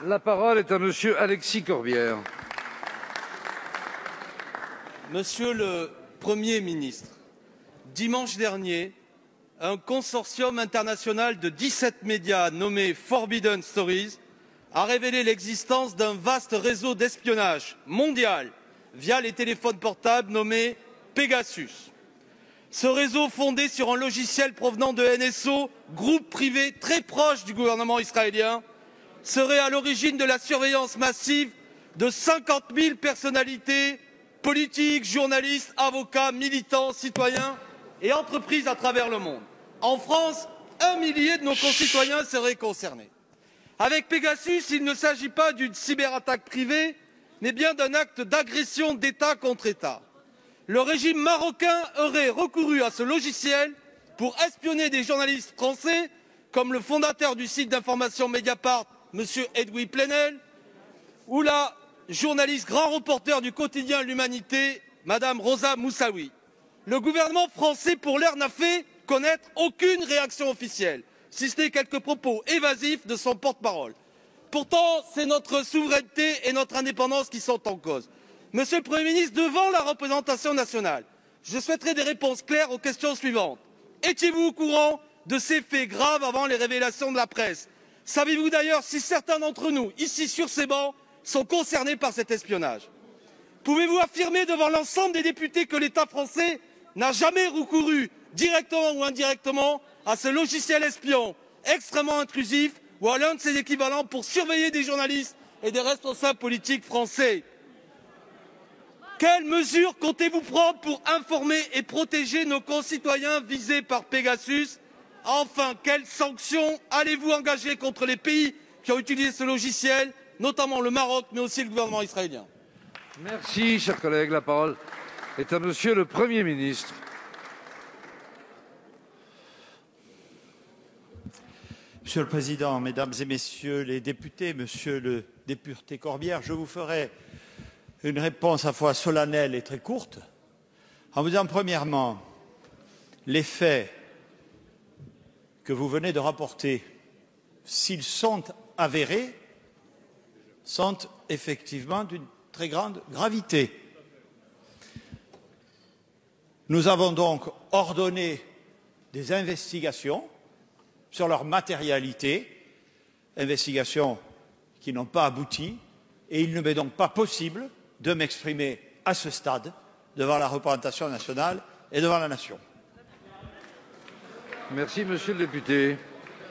La parole est à Monsieur Alexis Corbière. Monsieur le Premier ministre, dimanche dernier, un consortium international de 17 médias nommé Forbidden Stories a révélé l'existence d'un vaste réseau d'espionnage mondial via les téléphones portables nommé Pegasus. Ce réseau, fondé sur un logiciel provenant de NSO, groupe privé très proche du gouvernement israélien, serait à l'origine de la surveillance massive de 50 000 personnalités politiques, journalistes, avocats, militants, citoyens et entreprises à travers le monde. En France, 1 millier de nos concitoyens seraient concernés. Avec Pegasus, il ne s'agit pas d'une cyberattaque privée, mais bien d'un acte d'agression d'État contre État. Le régime marocain aurait recouru à ce logiciel pour espionner des journalistes français, comme le fondateur du site d'information Mediapart, M. Edoui Plenel, ou la journaliste grand reporter du quotidien L'Humanité, Mme Rosa Moussaoui. Le gouvernement français, pour l'heure, n'a fait connaître aucune réaction officielle, si ce n'est quelques propos évasifs de son porte-parole. Pourtant, c'est notre souveraineté et notre indépendance qui sont en cause. Monsieur le Premier ministre, devant la représentation nationale, je souhaiterais des réponses claires aux questions suivantes. Étiez-vous au courant de ces faits graves avant les révélations de la presse? Savez-vous d'ailleurs si certains d'entre nous, ici sur ces bancs, sont concernés par cet espionnage? Pouvez-vous affirmer devant l'ensemble des députés que l'État français n'a jamais recouru, directement ou indirectement, à ce logiciel espion extrêmement intrusif ou à l'un de ses équivalents pour surveiller des journalistes et des responsables politiques français? Quelles mesures comptez-vous prendre pour informer et protéger nos concitoyens visés par Pegasus? Enfin, quelles sanctions allez-vous engager contre les pays qui ont utilisé ce logiciel, notamment le Maroc, mais aussi le gouvernement israélien? Merci, chers collègues. La parole est à Monsieur le Premier ministre. Monsieur le Président, Mesdames et Messieurs les députés, Monsieur le député Corbière, je vous ferai une réponse à la fois solennelle et très courte, en vous disant premièrement, les faits que vous venez de rapporter, s'ils sont avérés, sont effectivement d'une très grande gravité. Nous avons donc ordonné des investigations sur leur matérialité, investigations qui n'ont pas abouti, et il ne m'est donc pas possible de m'exprimer à ce stade devant la représentation nationale et devant la nation. Merci, Monsieur le député.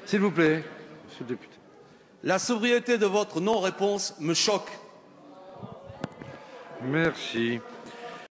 S'il vous plaît, Monsieur le député. La sobriété de votre non-réponse me choque. Merci.